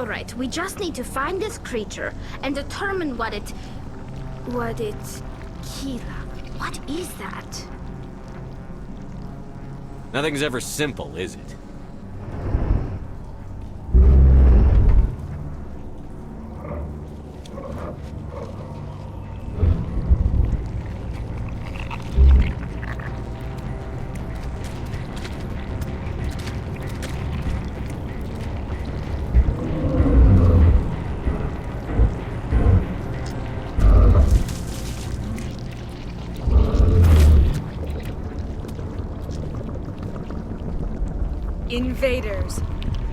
Alright, we just need to find this creature and determine what it... Kila. What is that? Nothing's ever simple, is it? Invaders,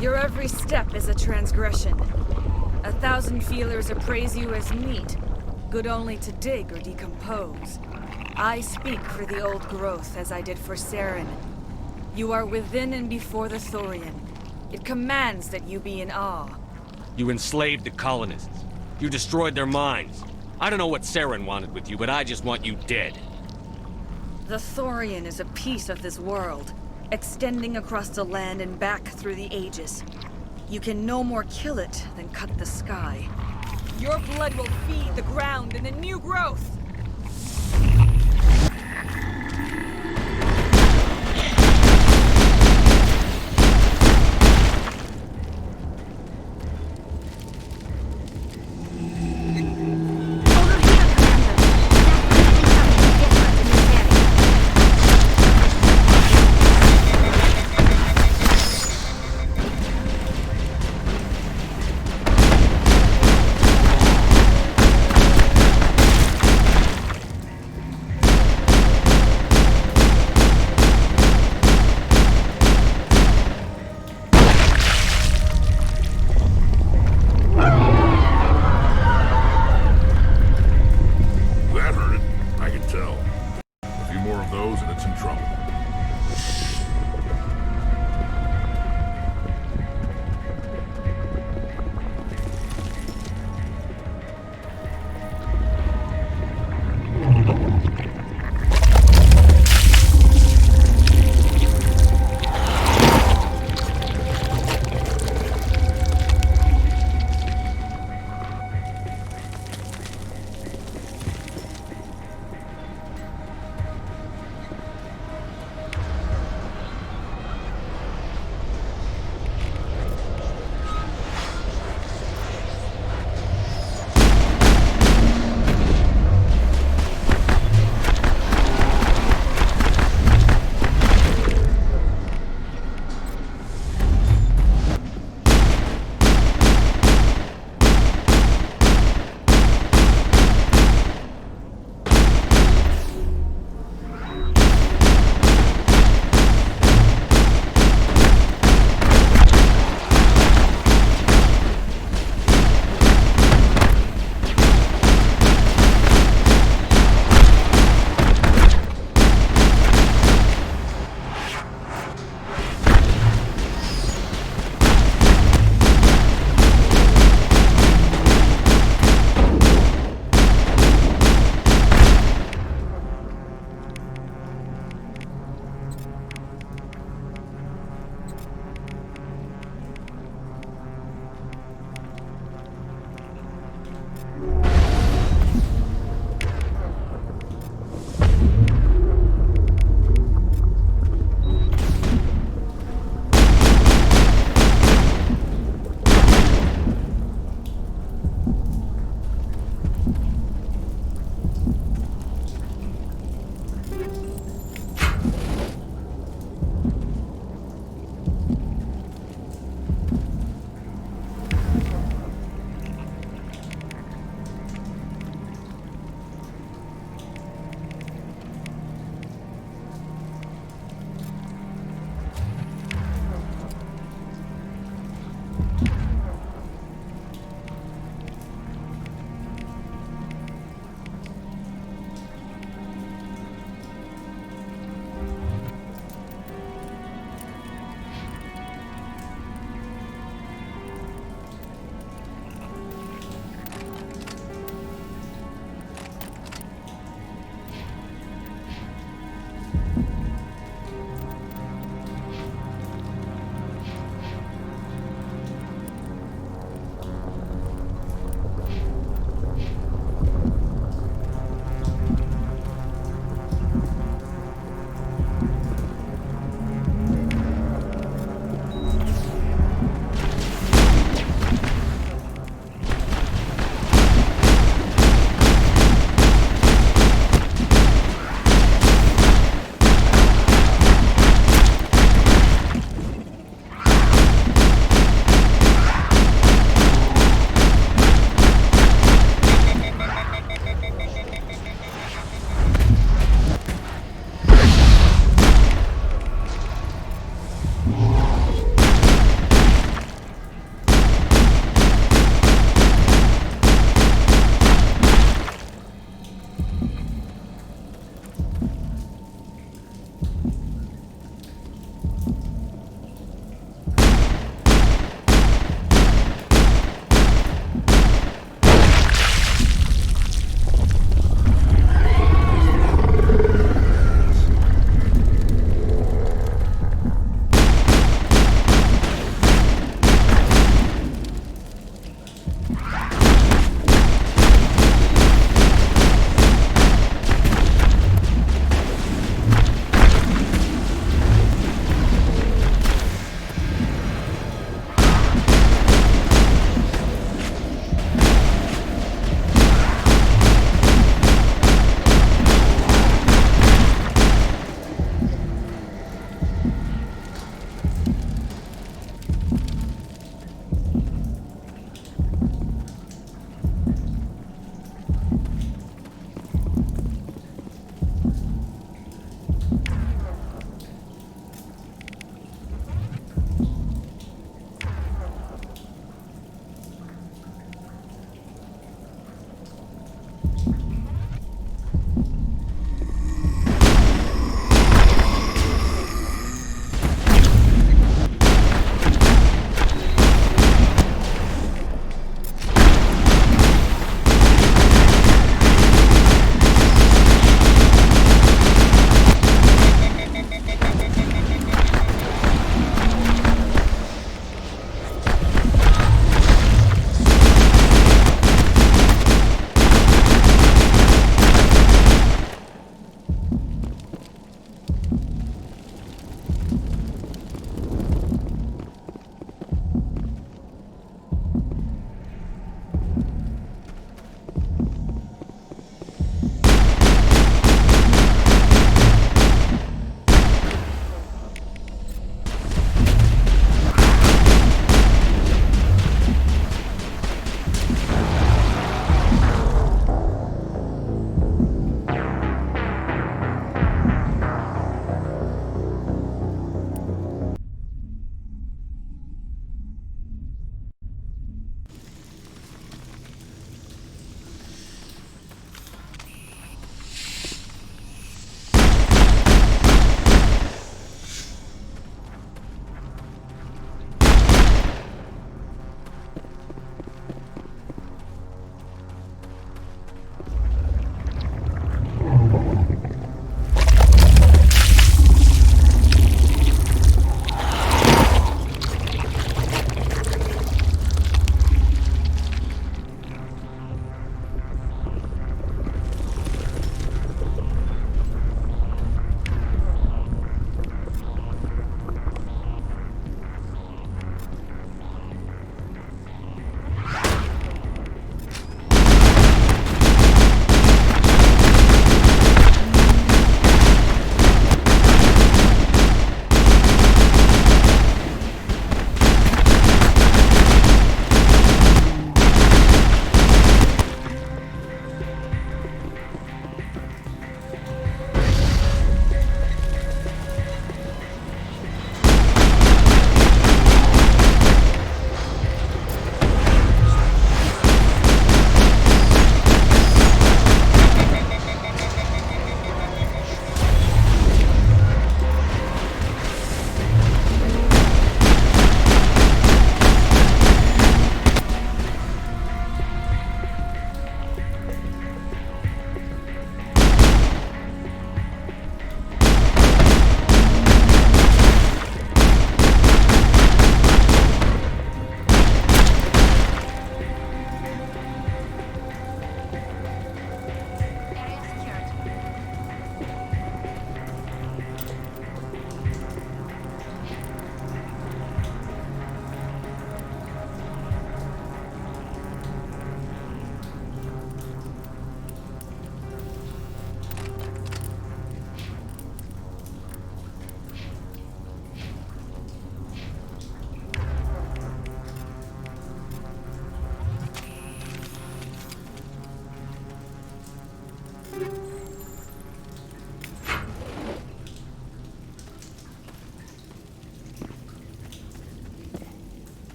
your every step is a transgression. 1,000 feelers appraise you as meat, good only to dig or decompose. I speak for the old growth as I did for Saren. You are within and before the Thorian. It commands that you be in awe. You enslaved the colonists. You destroyed their minds. I don't know what Saren wanted with you, but I just want you dead. The Thorian is a piece of this world, extending across the land and back through the ages. You can no more kill it than cut the sky. Your blood will feed the ground and the new growth!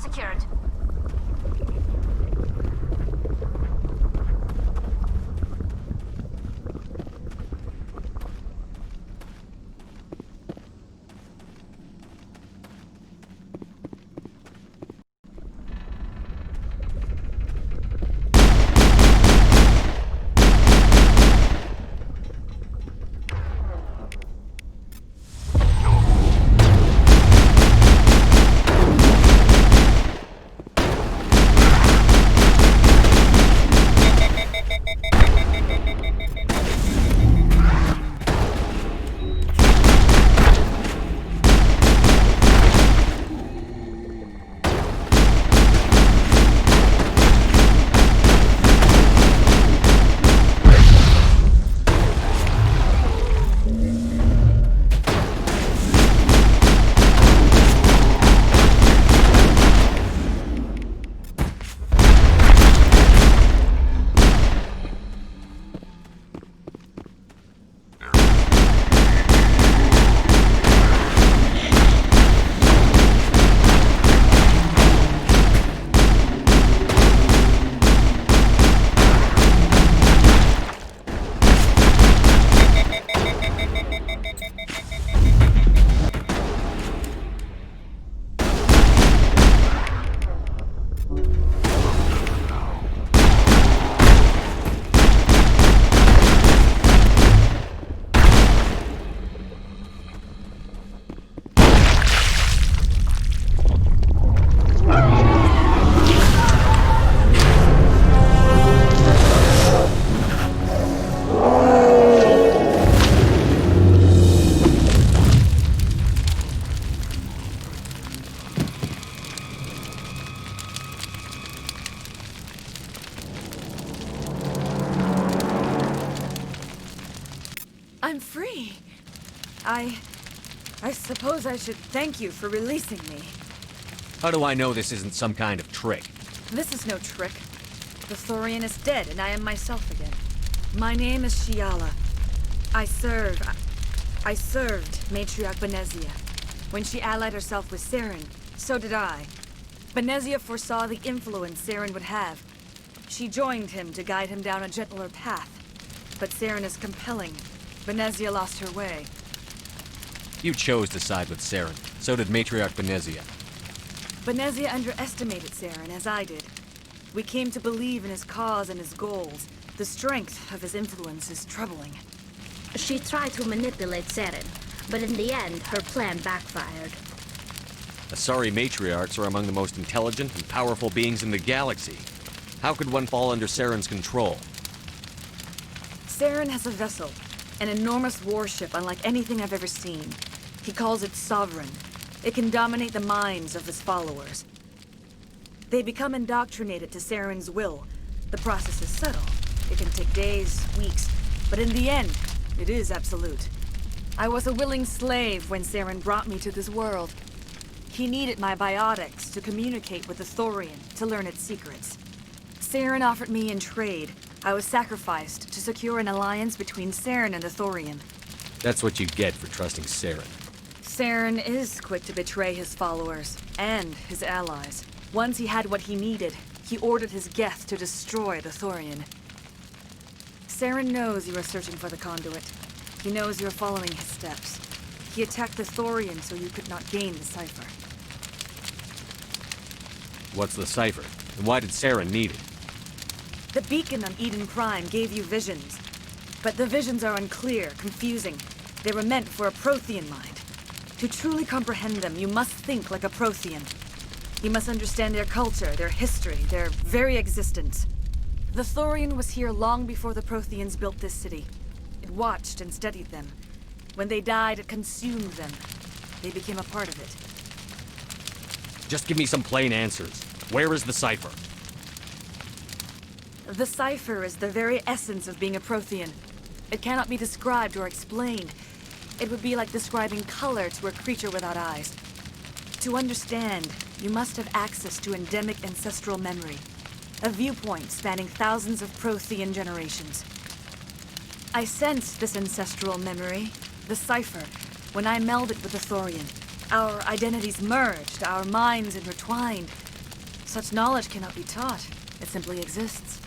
secured. I'm free. I suppose I should thank you for releasing me. How do I know this isn't some kind of trick? This is no trick. The Thorian is dead, and I am myself again. My name is Shiala. I served Matriarch Benezia. When she allied herself with Saren, so did I. Benezia foresaw the influence Saren would have. She joined him to guide him down a gentler path. But Saren is compelling. Benezia lost her way. You chose to side with Saren. So did Matriarch Benezia. Benezia underestimated Saren, as I did. We came to believe in his cause and his goals. The strength of his influence is troubling. She tried to manipulate Saren, but in the end, her plan backfired. Asari matriarchs are among the most intelligent and powerful beings in the galaxy. How could one fall under Saren's control? Saren has a vessel, an enormous warship unlike anything I've ever seen. He calls it Sovereign. It can dominate the minds of his followers. They become indoctrinated to Saren's will. The process is subtle. It can take days, weeks, but in the end, it is absolute. I was a willing slave when Saren brought me to this world. He needed my biotics to communicate with the Thorian, to learn its secrets. Saren offered me in trade. I was sacrificed to secure an alliance between Saren and the Thorian. That's what you get for trusting Saren. Saren is quick to betray his followers, and his allies. Once he had what he needed, he ordered his Geth to destroy the Thorian. Saren knows you are searching for the conduit. He knows you are following his steps. He attacked the Thorian so you could not gain the cipher. What's the cipher? And why did Saren need it? The beacon on Eden Prime gave you visions. But the visions are unclear, confusing. They were meant for a Prothean mind. To truly comprehend them, you must think like a Prothean. You must understand their culture, their history, their very existence. The Thorian was here long before the Protheans built this city. It watched and studied them. When they died, it consumed them. They became a part of it. Just give me some plain answers. Where is the cipher? The cipher is the very essence of being a Prothean. It cannot be described or explained. It would be like describing color to a creature without eyes. To understand, you must have access to endemic ancestral memory. A viewpoint spanning thousands of Prothean generations. I sensed this ancestral memory, the cipher, when I melded with the Thorian. Our identities merged, our minds intertwined. Such knowledge cannot be taught. It simply exists.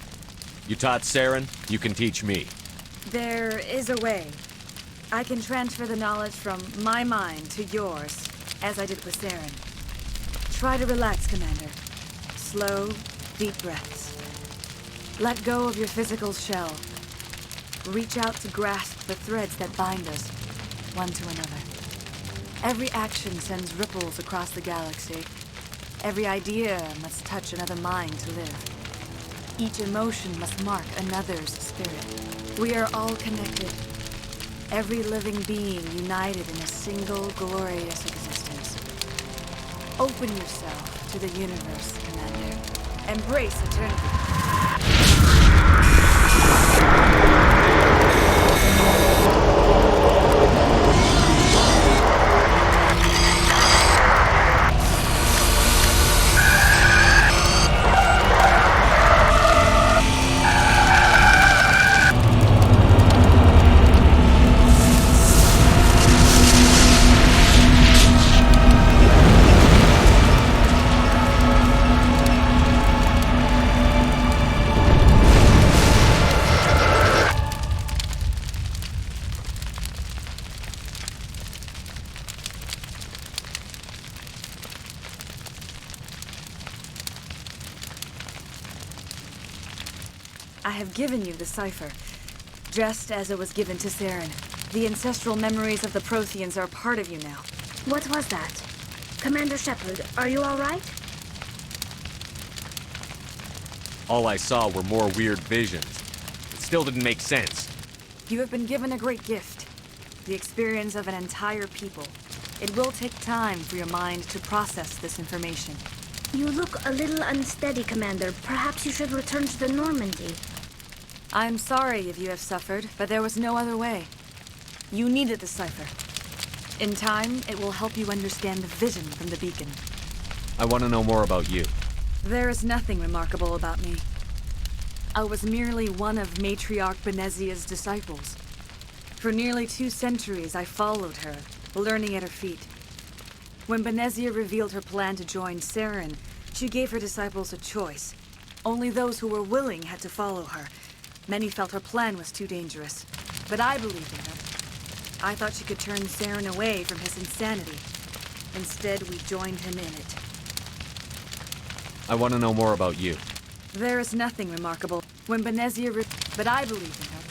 You taught Saren, you can teach me. There is a way. I can transfer the knowledge from my mind to yours, as I did with Saren. Try to relax, Commander. Slow, deep breaths. Let go of your physical shell. Reach out to grasp the threads that bind us, one to another. Every action sends ripples across the galaxy. Every idea must touch another mind to live. Each emotion must mark another's spirit. We are all connected. Every living being united in a single glorious existence. Open yourself to the universe, Commander. Embrace eternity. I have given you the cipher, just as it was given to Saren. The ancestral memories of the Protheans are a part of you now. What was that? Commander Shepard, are you all right? All I saw were more weird visions. It still didn't make sense. You have been given a great gift, the experience of an entire people. It will take time for your mind to process this information. You look a little unsteady, Commander. Perhaps you should return to the Normandy. I'm sorry if you have suffered, but there was no other way. You needed the cipher. In time, it will help you understand the vision from the beacon. I want to know more about you. There is nothing remarkable about me. I was merely one of Matriarch Benezia's disciples. For nearly 2 centuries, I followed her, learning at her feet. When Benezia revealed her plan to join Saren, she gave her disciples a choice. Only those who were willing had to follow her. Many felt her plan was too dangerous, but I believed in her. I thought she could turn Saren away from his insanity. Instead, we joined him in it. I want to know more about you. There is nothing remarkable. When Benezia but I believed in her.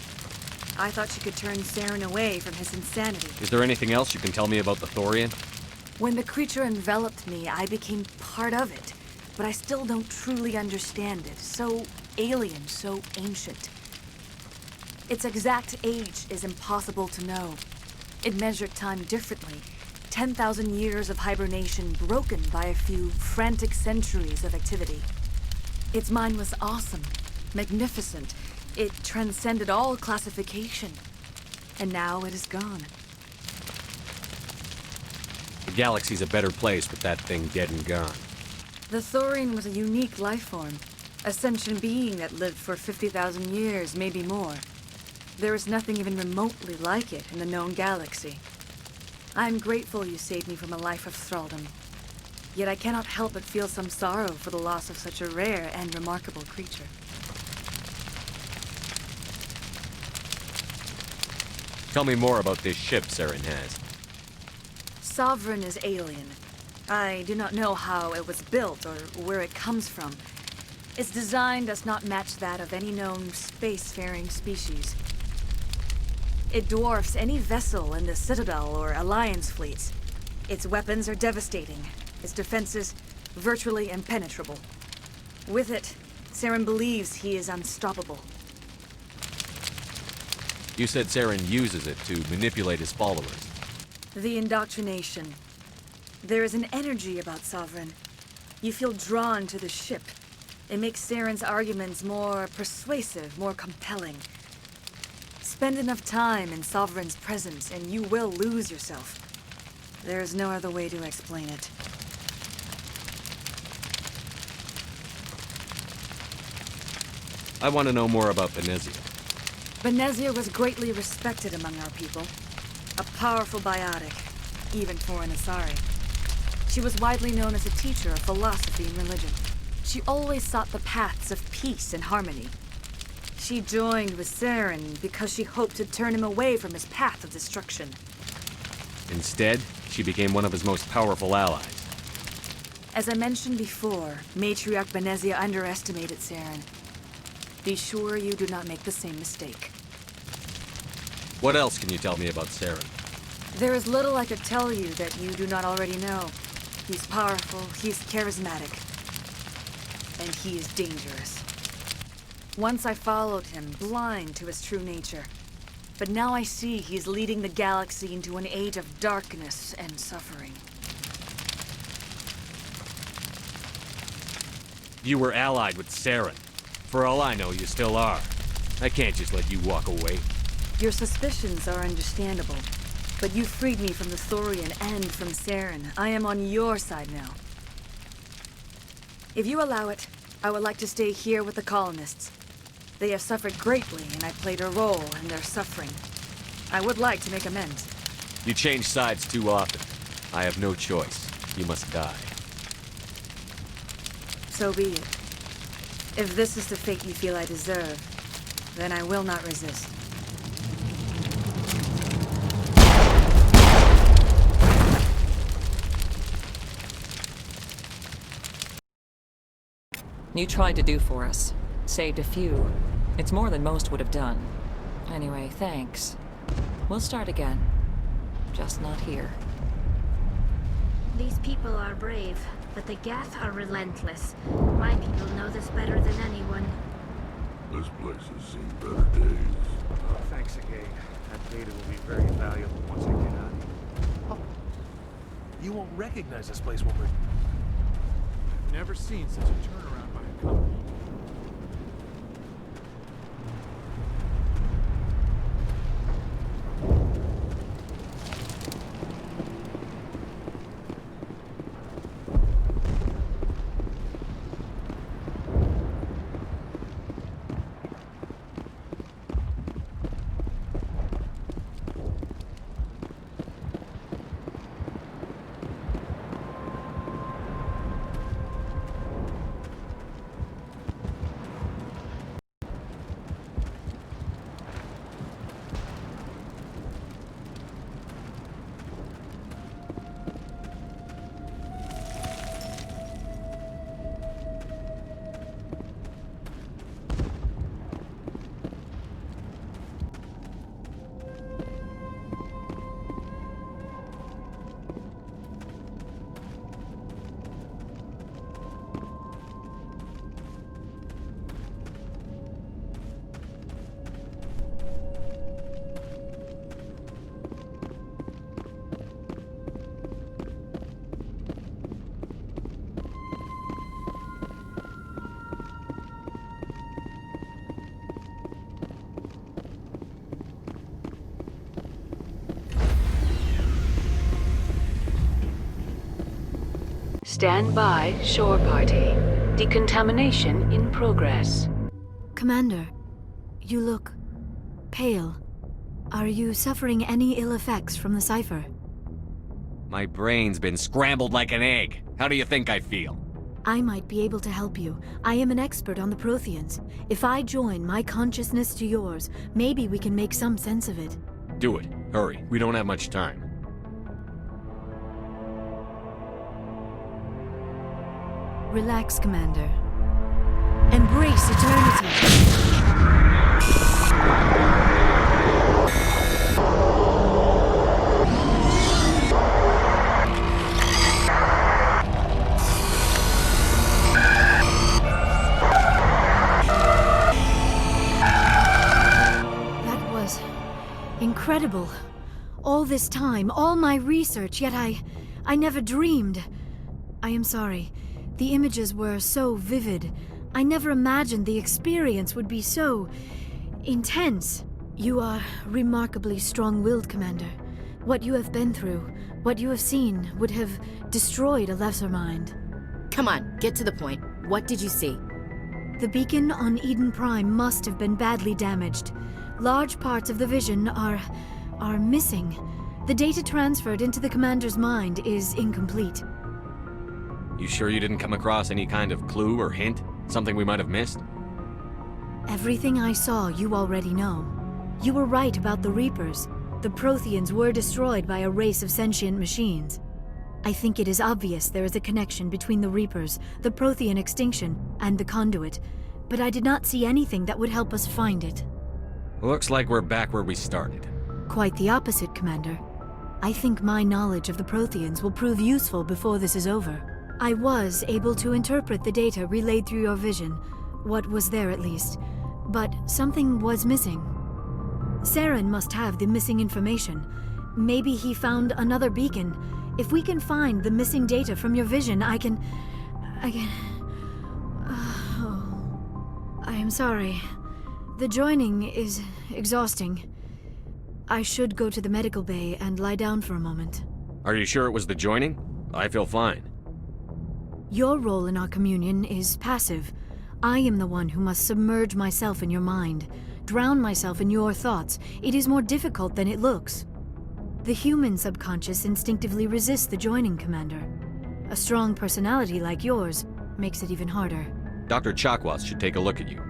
I thought she could turn Saren away from his insanity. Is there anything else you can tell me about the Thorian? When the creature enveloped me, I became part of it. But I still don't truly understand it. So alien, so ancient. Its exact age is impossible to know. It measured time differently. 10,000 years of hibernation broken by a few frantic centuries of activity. Its mind was awesome, magnificent. It transcended all classification. And now it is gone. The galaxy's a better place with that thing dead and gone. The Thorian was a unique life form. A sentient being that lived for 50,000 years, maybe more. There is nothing even remotely like it in the known galaxy. I am grateful you saved me from a life of thraldom. Yet I cannot help but feel some sorrow for the loss of such a rare and remarkable creature. Tell me more about this ship Saren has. Sovereign is alien. I do not know how it was built or where it comes from. Its design does not match that of any known spacefaring species. It dwarfs any vessel in the Citadel or Alliance fleets. Its weapons are devastating. Its defenses virtually impenetrable. With it, Saren believes he is unstoppable. You said Saren uses it to manipulate his followers. The indoctrination. There is an energy about Sovereign. You feel drawn to the ship. It makes Saren's arguments more persuasive, more compelling. Spend enough time in Sovereign's presence and you will lose yourself. There is no other way to explain it. I want to know more about Benezia. Benezia was greatly respected among our people. A powerful biotic, even for an Asari. She was widely known as a teacher of philosophy and religion. She always sought the paths of peace and harmony. She joined with Saren because she hoped to turn him away from his path of destruction. Instead, she became one of his most powerful allies. As I mentioned before, Matriarch Benezia underestimated Saren. Be sure you do not make the same mistake. What else can you tell me about Saren? There is little I could tell you that you do not already know. He's powerful, he's charismatic, and he is dangerous. Once I followed him, blind to his true nature. But now I see he's leading the galaxy into an age of darkness and suffering. You were allied with Saren. For all I know, you still are. I can't just let you walk away. Your suspicions are understandable, but you freed me from the Thorian and from Saren. I am on your side now. If you allow it, I would like to stay here with the colonists. They have suffered greatly, and I played a role in their suffering. I would like to make amends. You change sides too often. I have no choice. You must die. So be it. If this is the fate you feel I deserve, then I will not resist. You tried to do for us. Saved a few. It's more than most would have done. Anyway, thanks. We'll start again. Just not here. These people are brave, but the Geth are relentless. My people know this better than anyone. This place has seen better days. Oh, thanks again. That data will be very valuable once I get out. Oh, you won't recognize this place when we're... I've never seen such a turnaround by a company. Stand by, shore party. Decontamination in progress. Commander, you look pale. Are you suffering any ill effects from the cipher? My brain's been scrambled like an egg. How do you think I feel? I might be able to help you. I am an expert on the Protheans. If I join my consciousness to yours, maybe we can make some sense of it. Do it. Hurry. We don't have much time. Relax, Commander. Embrace eternity. That was incredible. All this time, all my research, yet I never dreamed. I am sorry. The images were so vivid. I never imagined the experience would be so intense. You are remarkably strong-willed, Commander. What you have been through, what you have seen, would have destroyed a lesser mind. Come on, get to the point. What did you see? The beacon on Eden Prime must have been badly damaged. Large parts of the vision are missing. The data transferred into the Commander's mind is incomplete. You sure you didn't come across any kind of clue or hint? Something we might have missed? Everything I saw, you already know. You were right about the Reapers. The Protheans were destroyed by a race of sentient machines. I think it is obvious there is a connection between the Reapers, the Prothean extinction, and the Conduit, but I did not see anything that would help us find it. Looks like we're back where we started. Quite the opposite, Commander. I think my knowledge of the Protheans will prove useful before this is over. I was able to interpret the data relayed through your vision, what was there at least, but something was missing. Saren must have the missing information. Maybe he found another beacon. If we can find the missing data from your vision, I can... I am sorry. The joining is exhausting. I should go to the medical bay and lie down for a moment. Are you sure it was the joining? I feel fine. Your role in our communion is passive. I am the one who must submerge myself in your mind, drown myself in your thoughts. It is more difficult than it looks. The human subconscious instinctively resists the joining, Commander. A strong personality like yours makes it even harder. Dr. Chakwas should take a look at you.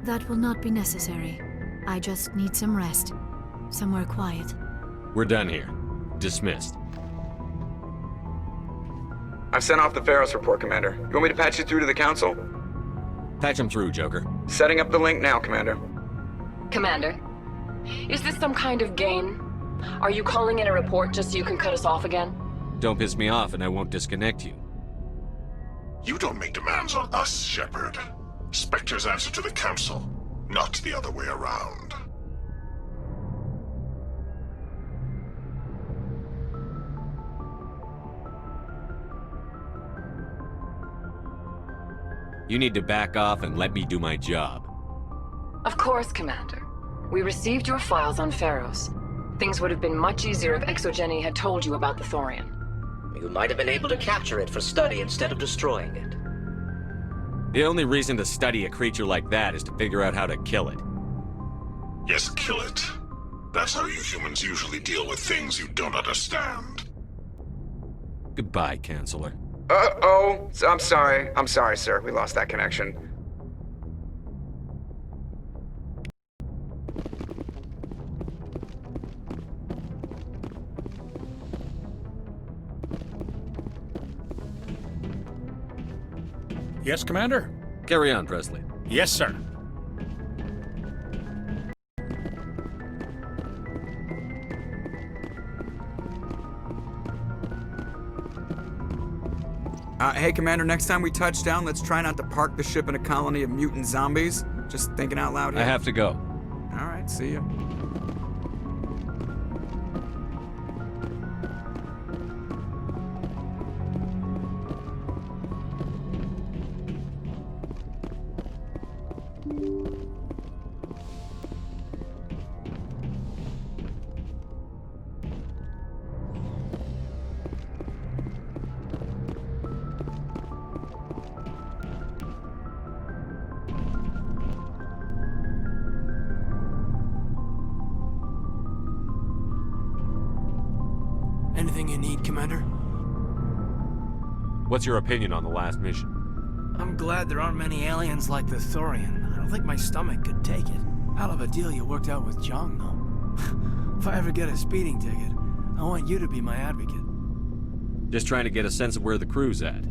That will not be necessary. I just need some rest. Somewhere quiet. We're done here. Dismissed. I've sent off the Pharos report, Commander. You want me to patch you through to the Council? Patch him through, Joker. Setting up the link now, Commander. Commander, is this some kind of game? Are you calling in a report just so you can cut us off again? Don't piss me off and I won't disconnect you. You don't make demands on us, Shepard. Spectres answer to the Council, not the other way around. You need to back off and let me do my job. Of course, Commander. We received your files on Pharos. Things would have been much easier if Exogeny had told you about the Thorian. You might have been able to capture it for study instead of destroying it. The only reason to study a creature like that is to figure out how to kill it. Yes, kill it. That's how you humans usually deal with things you don't understand. Goodbye, Chancellor. Uh-oh. I'm sorry. I'm sorry, sir. We lost that connection. Yes, Commander? Carry on, Presley. Yes, sir. Hey, Commander, next time we touch down, let's try not to park the ship in a colony of mutant zombies. Just thinking out loud here. I have to go. All right, see ya. Anything you need, Commander? What's your opinion on the last mission? I'm glad there aren't many aliens like the Thorian. I don't think my stomach could take it. Hell of a deal you worked out with Jung, though. If I ever get a speeding ticket, I want you to be my advocate. Just trying to get a sense of where the crew's at.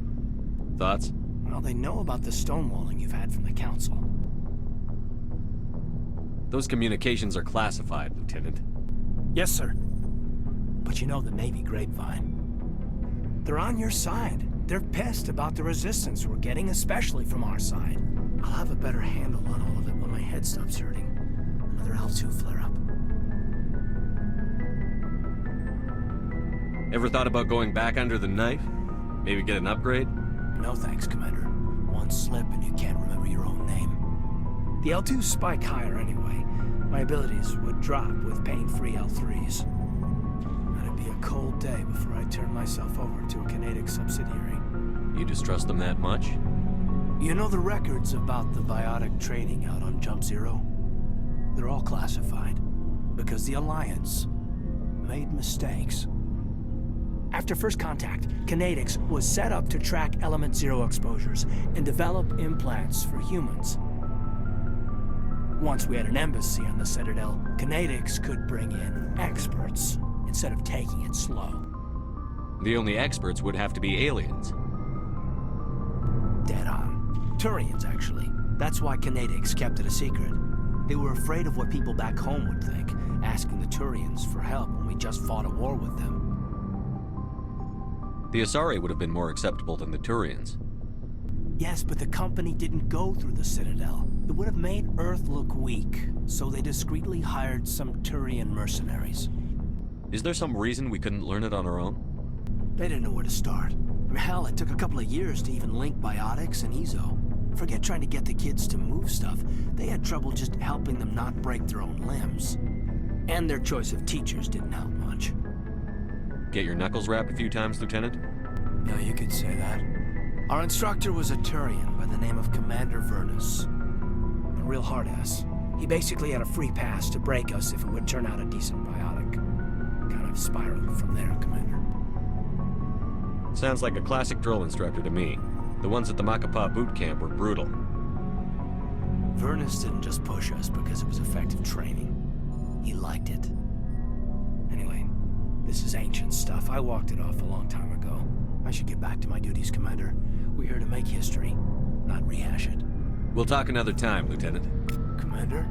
Thoughts? Well, they know about the stonewalling you've had from the Council. Those communications are classified, Lieutenant. Yes, sir. But you know the Navy grapevine. They're on your side. They're pissed about the resistance we're getting, especially from our side. I'll have a better handle on all of it when my head stops hurting. Another L2 flare-up. Ever thought about going back under the knife? Maybe get an upgrade? No thanks, Commander. One slip and you can't remember your own name. The L2s spike higher anyway. My abilities would drop with pain-free L3s. It'd be a cold day before I turn myself over to a Canadic subsidiary. You distrust them that much? You know the records about the biotic trading out on Jump Zero? They're all classified. Because the Alliance made mistakes. After first contact, Kinetics was set up to track Element Zero exposures and develop implants for humans. Once we had an embassy on the Citadel, Kinetics could bring in experts instead of taking it slow. The only experts would have to be aliens. Dead on. Thorians, actually. That's why Kinetics kept it a secret. They were afraid of what people back home would think, asking the Thorians for help when we just fought a war with them. The Asari would have been more acceptable than the Thorians. Yes, but the company didn't go through the Citadel. It would have made Earth look weak, so they discreetly hired some Thorian mercenaries. Is there some reason we couldn't learn it on our own? They didn't know where to start. Hell, it took a couple of years to even link biotics and Ezo. Forget trying to get the kids to move stuff. They had trouble just helping them not break their own limbs. And their choice of teachers didn't help much. Get your knuckles rapped a few times, Lieutenant? Yeah, you could say that. Our instructor was a Thorian by the name of Commander Vernus. A real hard-ass. He basically had a free pass to break us if it would turn out a decent biotic. Kind of spiraled from there, Commander. Sounds like a classic drill instructor to me. The ones at the Macapa boot camp were brutal. Vernus didn't just push us because it was effective training. He liked it. Anyway, this is ancient stuff. I walked it off a long time ago. I should get back to my duties, Commander. We're here to make history, not rehash it. We'll talk another time, Lieutenant. Commander?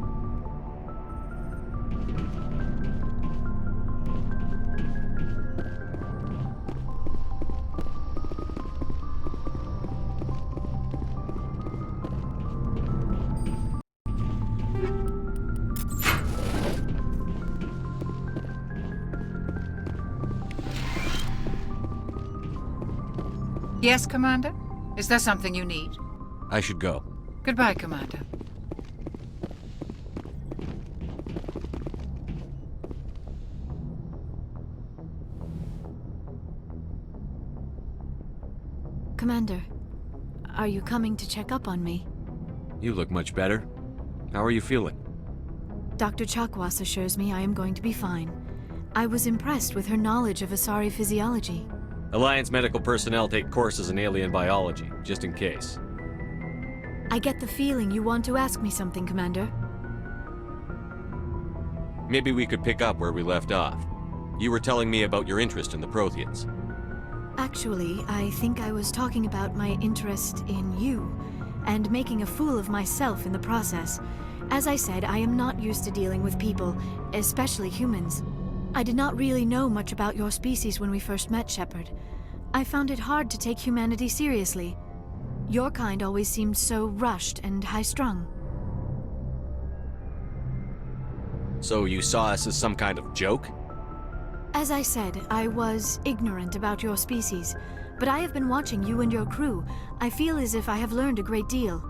Yes, Commander? Is there something you need? I should go. Goodbye, Commander. Commander, are you coming to check up on me? You look much better. How are you feeling? Dr. Chakwas assures me I am going to be fine. I was impressed with her knowledge of Asari physiology. Alliance medical personnel take courses in alien biology, just in case. I get the feeling you want to ask me something, Commander. Maybe we could pick up where we left off. You were telling me about your interest in the Protheans. Actually, I think I was talking about my interest in you, and making a fool of myself in the process. As I said, I am not used to dealing with people, especially humans. I did not really know much about your species when we first met, Shepard. I found it hard to take humanity seriously. Your kind always seemed so rushed and high-strung. So you saw us as some kind of joke? As I said, I was ignorant about your species, but I have been watching you and your crew. I feel as if I have learned a great deal.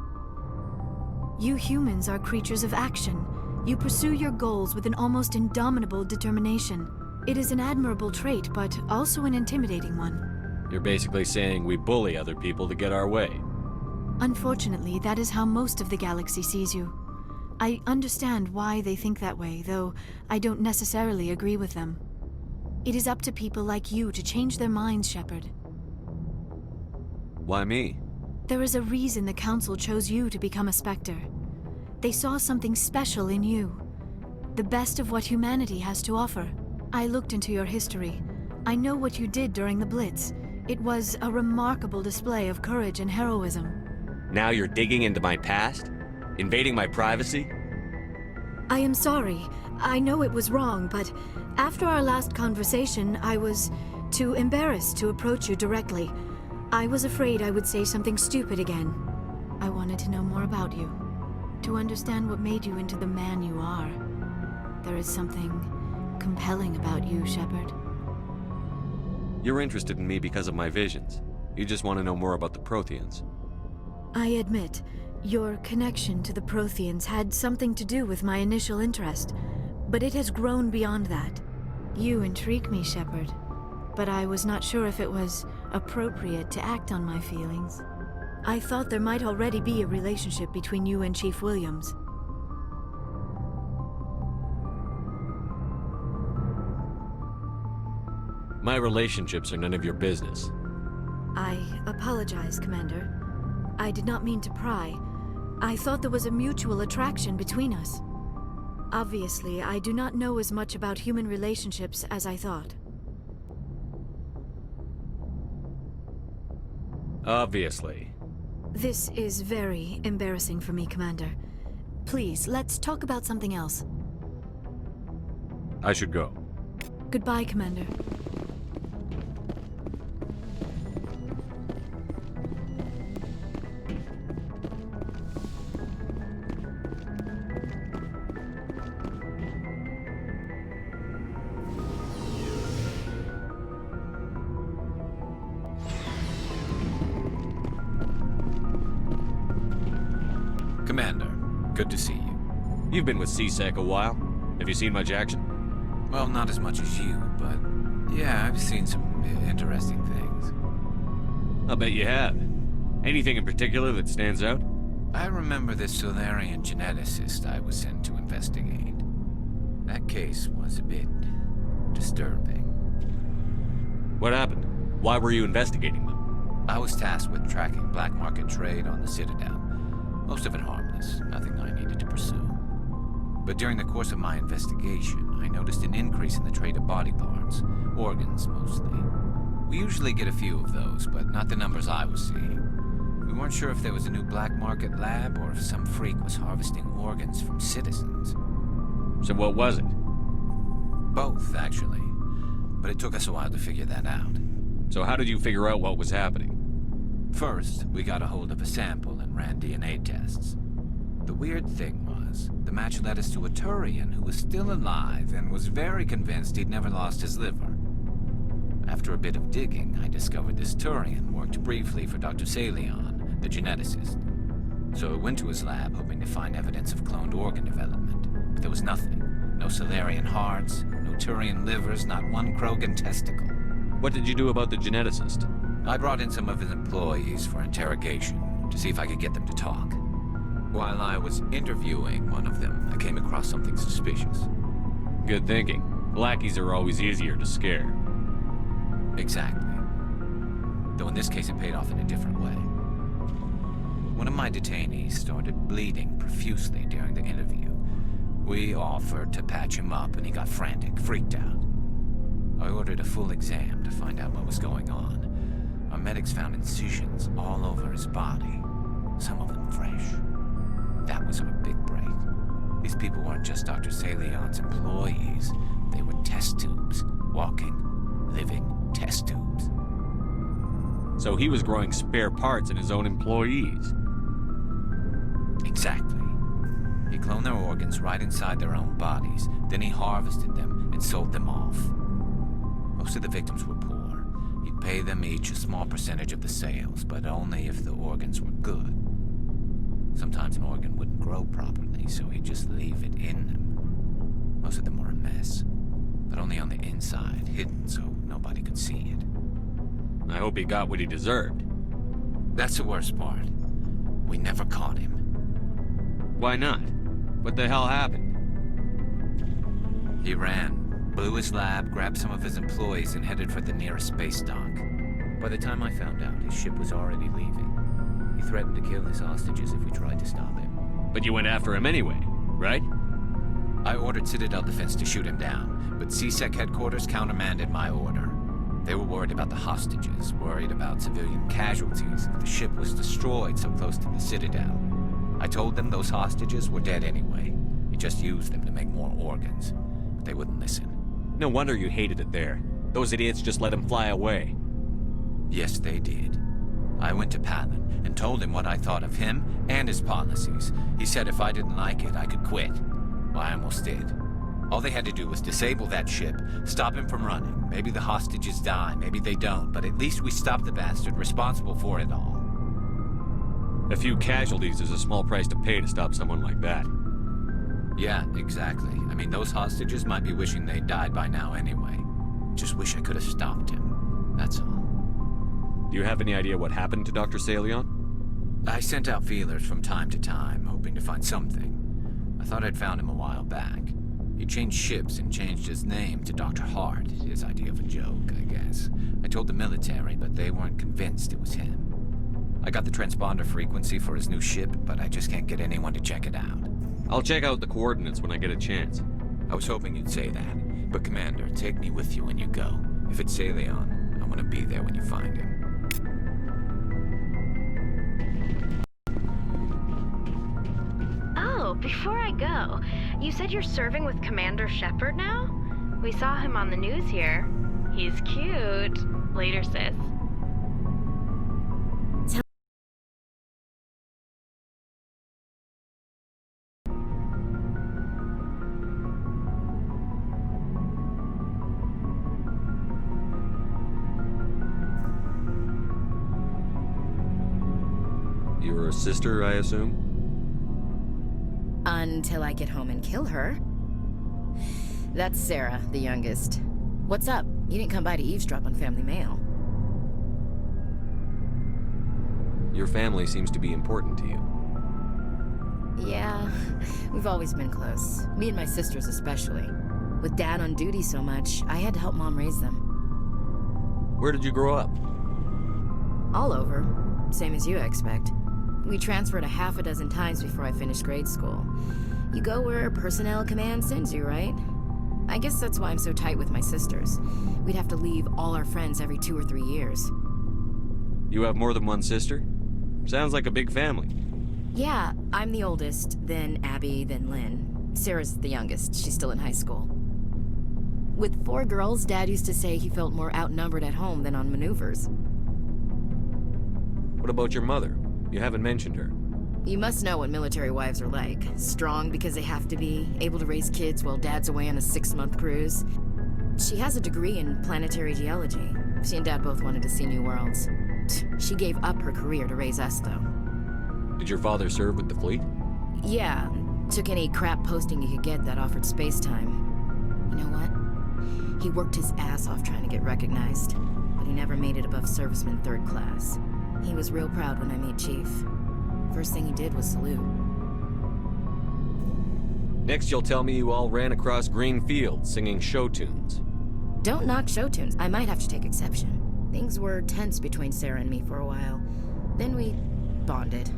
You humans are creatures of action. You pursue your goals with an almost indomitable determination. It is an admirable trait, but also an intimidating one. You're basically saying we bully other people to get our way. Unfortunately, that is how most of the galaxy sees you. I understand why they think that way, though I don't necessarily agree with them. It is up to people like you to change their minds, Shepard. Why me? There is a reason the Council chose you to become a Spectre. They saw something special in you. The best of what humanity has to offer. I looked into your history. I know what you did during the Blitz. It was a remarkable display of courage and heroism. Now you're digging into my past? Invading my privacy? I am sorry. I know it was wrong, but after our last conversation, I was too embarrassed to approach you directly. I was afraid I would say something stupid again. I wanted to know more about you. To understand what made you into the man you are. There is something compelling about you, Shepard. You're interested in me because of my visions. You just want to know more about the Protheans. I admit, your connection to the Protheans had something to do with my initial interest, but it has grown beyond that. You intrigue me, Shepard, but I was not sure if it was appropriate to act on my feelings. I thought there might already be a relationship between you and Chief Williams. My relationships are none of your business. I apologize, Commander. I did not mean to pry. I thought there was a mutual attraction between us. Obviously, I do not know as much about human relationships as I thought. Obviously. This is very embarrassing for me, Commander. Please, let's talk about something else. I should go. Goodbye, Commander. Commander, good to see you. You've been with CSEC a while. Have you seen much action? Well, not as much as you, but yeah, I've seen some interesting things. I'll bet you have. Anything in particular that stands out? I remember this Thorian geneticist I was sent to investigate. That case was a bit disturbing. What happened? Why were you investigating them? I was tasked with tracking black market trade on the Citadel. Most of it harmless, nothing I needed to pursue. But during the course of my investigation, I noticed an increase in the trade of body parts, organs mostly. We usually get a few of those, but not the numbers I was seeing. We weren't sure if there was a new black market lab or if some freak was harvesting organs from citizens. So what was it? Both, actually. But it took us a while to figure that out. So how did you figure out what was happening? First, we got a hold of a sample and ran DNA tests. The weird thing was, the match led us to a Thorian who was still alive and was very convinced he'd never lost his liver. After a bit of digging, I discovered this Thorian worked briefly for Dr. Salion, the geneticist. So I went to his lab hoping to find evidence of cloned organ development, but there was nothing. No Salarian hearts, no Thorian livers, not one Krogan testicle. What did you do about the geneticist? I brought in some of his employees for interrogation, to see if I could get them to talk. While I was interviewing one of them, I came across something suspicious. Good thinking. Lackeys are always easier to scare. Exactly. Though in this case it paid off in a different way. One of my detainees started bleeding profusely during the interview. We offered to patch him up and he got frantic, freaked out. I ordered a full exam to find out what was going on. Our medics found incisions all over his body, some of them fresh. That was our big break. These people weren't just Dr. Salion's employees. They were test tubes. Walking, living test tubes. So he was growing spare parts in his own employees? Exactly. He cloned their organs right inside their own bodies. Then he harvested them and sold them off. Most of the victims were poor. He'd pay them each a small percentage of the sales, but only if the organs were good. Sometimes an organ wouldn't grow properly, so he'd just leave it in them. Most of them were a mess, but only on the inside, hidden so nobody could see it. I hope he got what he deserved. That's the worst part. We never caught him. Why not? What the hell happened? He ran. Blew his lab, grabbed some of his employees, and headed for the nearest space dock. By the time I found out, his ship was already leaving. He threatened to kill his hostages if we tried to stop him. But you went after him anyway, right? I ordered Citadel Defense to shoot him down, but CSEC headquarters countermanded my order. They were worried about the hostages, worried about civilian casualties if the ship was destroyed so close to the Citadel. I told them those hostages were dead anyway. He just used them to make more organs. But they wouldn't listen. No wonder you hated it there. Those idiots just let him fly away. Yes, they did. I went to Palin and told him what I thought of him and his policies. He said if I didn't like it, I could quit. Well, I almost did. All they had to do was disable that ship, stop him from running. Maybe the hostages die, maybe they don't, but at least we stopped the bastard responsible for it all. A few casualties is a small price to pay to stop someone like that. Yeah, exactly. I mean, those hostages might be wishing they'd died by now anyway. Just wish I could have stopped him. That's all. Do you have any idea what happened to Dr. Salion? I sent out feelers from time to time, hoping to find something. I thought I'd found him a while back. He changed ships and changed his name to Dr. Hart, his idea of a joke, I guess. told the military, but they weren't convinced it was him. I got the transponder frequency for his new ship, but I just can't get anyone to check it out. I'll check out the coordinates when I get a chance. I was hoping you'd say that, but Commander, take me with you when you go. If it's Leon, I want to be there when you find him. Oh, before I go, you said you're serving with Commander Shepard now? We saw him on the news here. He's cute. Later, sis. You're a sister, I assume? Until I get home and kill her. That's Sarah, the youngest. What's up? You didn't come by to eavesdrop on family mail. Your family seems to be important to you. Yeah, we've always been close. Me and my sisters especially. With Dad on duty so much, I had to help Mom raise them. Where did you grow up? All over. Same as you, I expect. We transferred a half a dozen times before I finished grade school. You go where personnel command sends you, right? I guess that's why I'm so tight with my sisters. We'd have to leave all our friends every 2 or 3 years. You have more than one sister? Sounds like a big family. Yeah, I'm the oldest, then Abby, then Lynn. Sarah's the youngest. She's still in high school. With 4 girls, Dad used to say he felt more outnumbered at home than on maneuvers. What about your mother? You haven't mentioned her. You must know what military wives are like. Strong because they have to be, able to raise kids while Dad's away on a 6-month cruise. She has a degree in planetary geology. She and Dad both wanted to see new worlds. She gave up her career to raise us, though. Did your father serve with the fleet? Yeah, took any crap posting he could get that offered space time. You know what? He worked his ass off trying to get recognized, but he never made it above serviceman 3rd class. He was real proud when I made Chief. First thing he did was salute. Next you'll tell me you all ran across green fields singing show tunes. Don't knock show tunes. I might have to take exception. Things were tense between Sarah and me for a while. Then we bonded.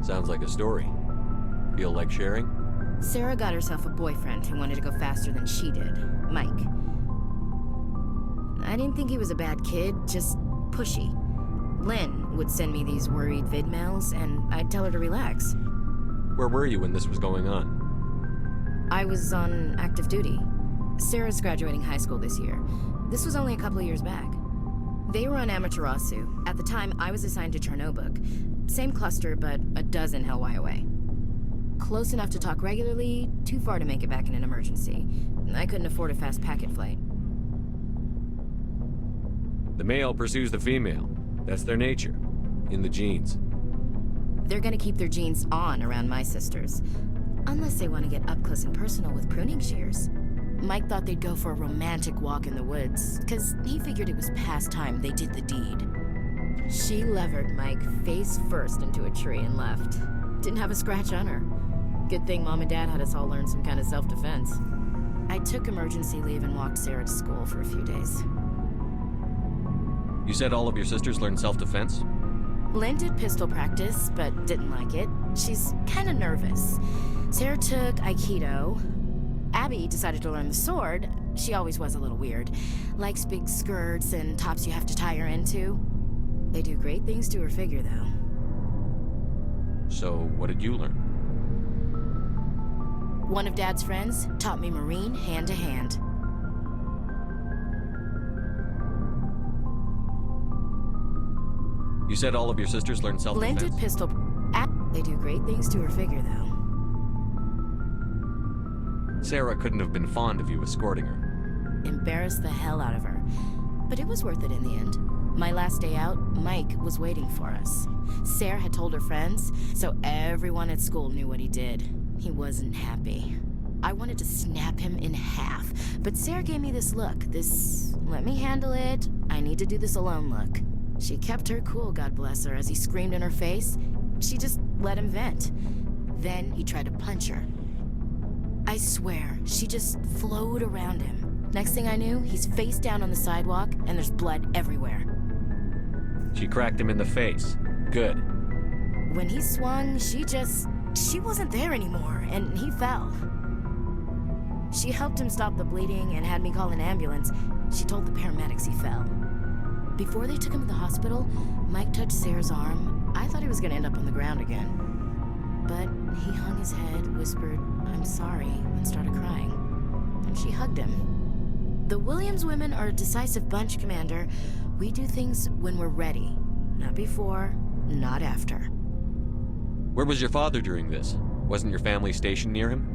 Sounds like a story. Feel like sharing? Sarah got herself a boyfriend who wanted to go faster than she did, Mike. I didn't think he was a bad kid, just pushy. Lynn would send me these worried vidmails, and I'd tell her to relax. Where were you when this was going on? I was on active duty. Sarah's graduating high school this year. This was only a couple of years back. They were on Amaterasu. At the time, I was assigned to Chernobog. Same cluster, but a dozen Hellwire away. Close enough to talk regularly, too far to make it back in an emergency. I couldn't afford a fast packet flight. The male pursues the female. That's their nature. In the genes. They're gonna keep their genes on around my sisters. Unless they want to get up close and personal with pruning shears. Mike thought they'd go for a romantic walk in the woods, because he figured it was past time they did the deed. She levered Mike face first into a tree and left. Didn't have a scratch on her. Good thing Mom and Dad had us all learn some kind of self-defense. I took emergency leave and walked Sarah to school for a few days. You said all of your sisters learned self-defense? Lynn did pistol practice, but didn't like it. She's kind of nervous. Sarah took Aikido. Abby decided to learn the sword. She always was a little weird. Likes big skirts and tops you have to tie her into. They do great things to her figure, though. So, what did you learn? One of Dad's friends taught me Marine hand-to-hand. You said all of your sisters learned self-defense? Lynn did pistol... They do great things to her figure, though. Sarah couldn't have been fond of you escorting her. Embarrassed the hell out of her. But it was worth it in the end. My last day out, Mike was waiting for us. Sarah had told her friends, so everyone at school knew what he did. He wasn't happy. I wanted to snap him in half, but Sarah gave me this look, this let me handle it, I need to do this alone look. She kept her cool, God bless her, as he screamed in her face. She just let him vent. Then he tried to punch her. I swear, she just flowed around him. Next thing I knew, he's face down on the sidewalk, and there's blood everywhere. She cracked him in the face. Good. When he swung, she wasn't there anymore, and he fell. She helped him stop the bleeding and had me call an ambulance. She told the paramedics he fell. Before they took him to the hospital, Mike touched Sarah's arm. I thought he was gonna end up on the ground again. But he hung his head, whispered, "I'm sorry," and started crying. And she hugged him. The Williams women are a decisive bunch, Commander. We do things when we're ready. Not before, not after. Where was your father during this? Wasn't your family stationed near him?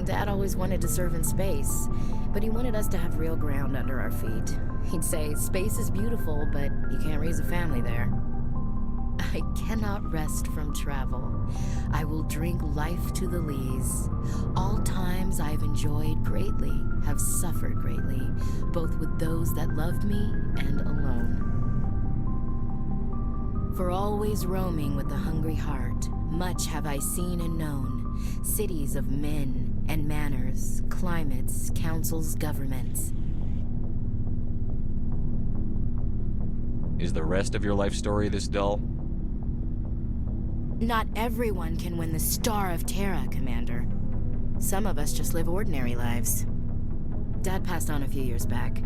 Dad always wanted to serve in space, but he wanted us to have real ground under our feet. He'd say, space is beautiful, but you can't raise a family there. I cannot rest from travel. I will drink life to the lees. All times I've enjoyed greatly, have suffered greatly, both with those that loved me and alone. For always roaming with a hungry heart, much have I seen and known, cities of men and manners, climates, councils, governments. Is the rest of your life story this dull? Not everyone can win the Star of Terra, Commander. Some of us just live ordinary lives. Dad passed on a few years back.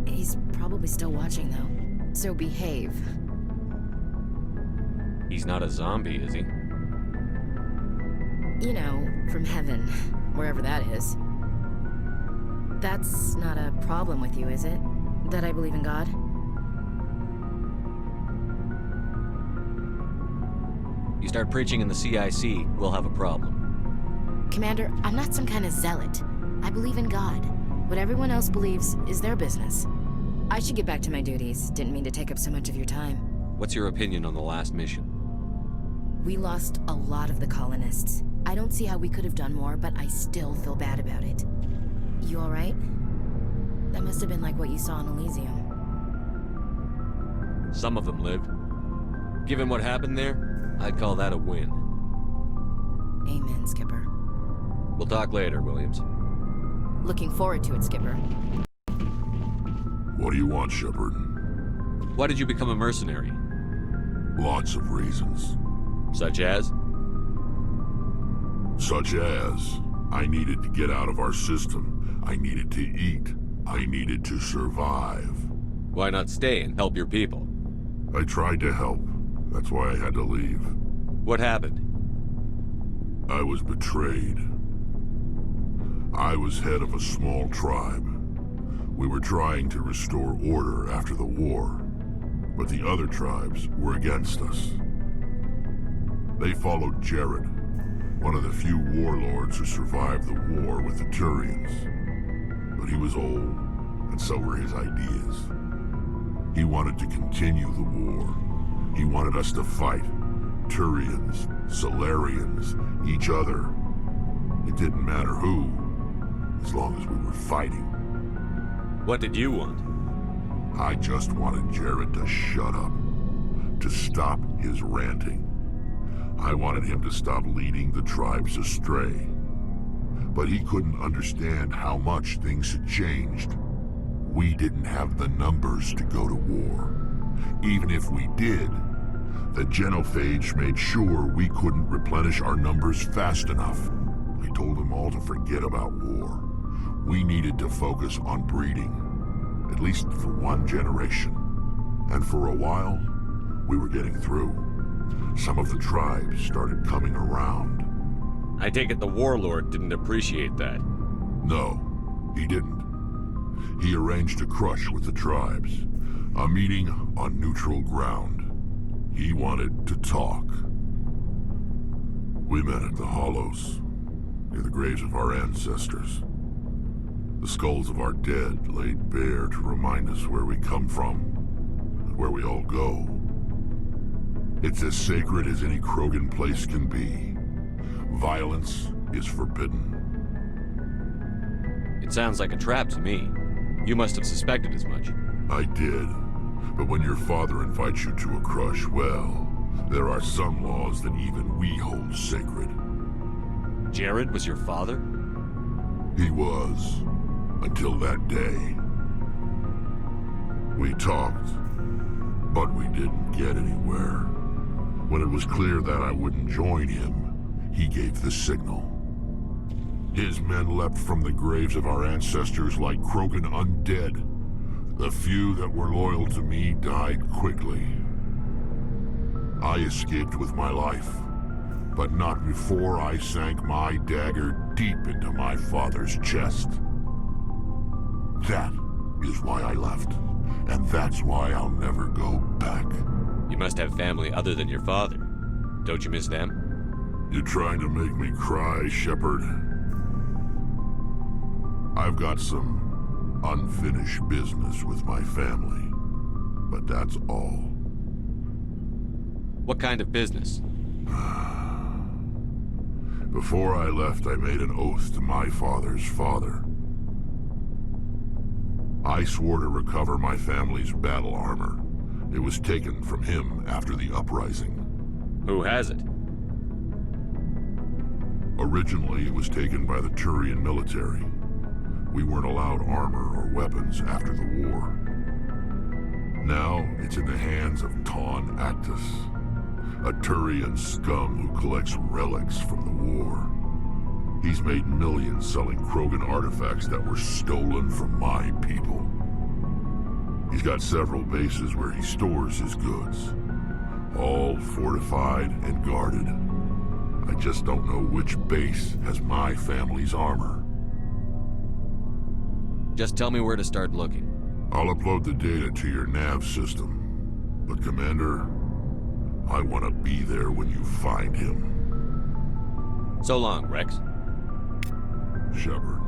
He's probably still watching, though. So behave. He's not a zombie, is he? You know, from heaven, wherever that is. That's not a problem with you, is it? That I believe in God? You start preaching in the CIC, we'll have a problem. Commander, I'm not some kind of zealot. I believe in God. What everyone else believes is their business. I should get back to my duties. Didn't mean to take up so much of your time. What's your opinion on the last mission? We lost a lot of the colonists. I don't see how we could have done more, but I still feel bad about it. You all right? That must have been like what you saw in Elysium. Some of them lived. Given what happened there, I'd call that a win. Amen, Skipper. We'll talk later, Williams. Looking forward to it, Skipper. What do you want, Shepard? Why did you become a mercenary? Lots of reasons. Such as? Such as, I needed to get out of our system. I needed to eat. I needed to survive. Why not stay and help your people? I tried to help. That's why I had to leave. What happened? I was betrayed. I was head of a small tribe. We were trying to restore order after the war, but the other tribes were against us. They followed Jared, one of the few warlords who survived the war with the Thorians. But he was old, and so were his ideas. He wanted to continue the war. He wanted us to fight. Thorians, Solarians, each other. It didn't matter who, as long as we were fighting. What did you want? I just wanted Jared to shut up, to stop his ranting. I wanted him to stop leading the tribes astray. But he couldn't understand how much things had changed. We didn't have the numbers to go to war. Even if we did, the genophage made sure we couldn't replenish our numbers fast enough. I told them all to forget about war. We needed to focus on breeding, at least for one generation. And for a while, we were getting through. Some of the tribes started coming around. I take it the warlord didn't appreciate that. No, he didn't. He arranged a crush with the tribes. A meeting on neutral ground. He wanted to talk. We met at the Hollows, near the graves of our ancestors. The skulls of our dead laid bare to remind us where we come from, and where we all go. It's as sacred as any Krogan place can be. Violence is forbidden. It sounds like a trap to me. You must have suspected as much. I did. But when your father invites you to a crush, well, there are some laws that even we hold sacred. Jared was your father? He was. Until that day. We talked, but we didn't get anywhere. When it was clear that I wouldn't join him, he gave the signal. His men leapt from the graves of our ancestors like Krogan undead. The few that were loyal to me died quickly. I escaped with my life, but not before I sank my dagger deep into my father's chest. That is why I left, and that's why I'll never go back. You must have family other than your father. Don't you miss them? You're trying to make me cry, Shepard? I've got some unfinished business with my family, but that's all. What kind of business? Before I left, I made an oath to my father's father. I swore to recover my family's battle armor. It was taken from him after the uprising. Who has it? Originally, it was taken by the Thorian military. We weren't allowed armor or weapons after the war. Now, it's in the hands of Ton Actus, a Thorian scum who collects relics from the war. He's made millions selling Krogan artifacts that were stolen from my people. He's got several bases where he stores his goods, all fortified and guarded. I just don't know which base has my family's armor. Just tell me where to start looking. I'll upload the data to your nav system. But Commander, I want to be there when you find him. So long, Rex. Shepard.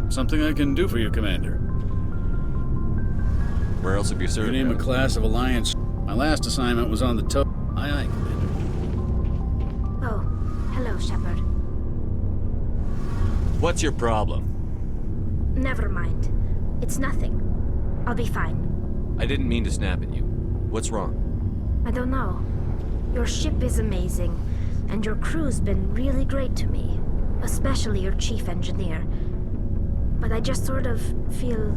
Something I can do for you, Commander. Where else have you served? You name a class of Alliance. My last assignment was on the Aye, aye, Commander. Oh, hello, Shepard. What's your problem? Never mind. It's nothing. I'll be fine. I didn't mean to snap at you. What's wrong? I don't know. Your ship is amazing, and your crew's been really great to me. Especially your chief engineer. But I just sort of feel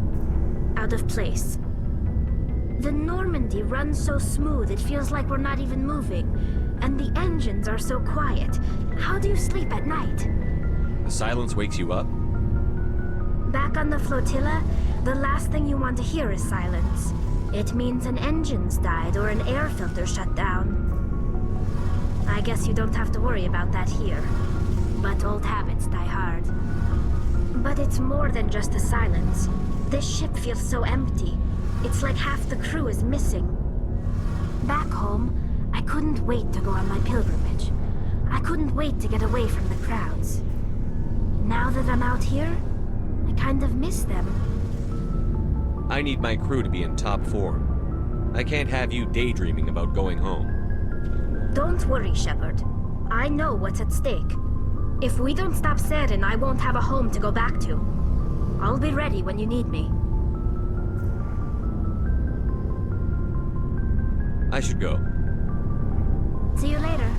out of place. The Normandy runs so smooth it feels like we're not even moving. And the engines are so quiet. How do you sleep at night? The silence wakes you up? Back on the flotilla, the last thing you want to hear is silence. It means an engine's died or an air filter shut down. I guess you don't have to worry about that here. But old habits die hard. But it's more than just the silence. This ship feels so empty. It's like half the crew is missing. Back home, I couldn't wait to go on my pilgrimage. I couldn't wait to get away from the crowds. Now that I'm out here, I kind of miss them. I need my crew to be in top form. I can't have you daydreaming about going home. Don't worry, Shepard. I know what's at stake. If we don't stop Saren, I won't have a home to go back to. I'll be ready when you need me. I should go. See you later.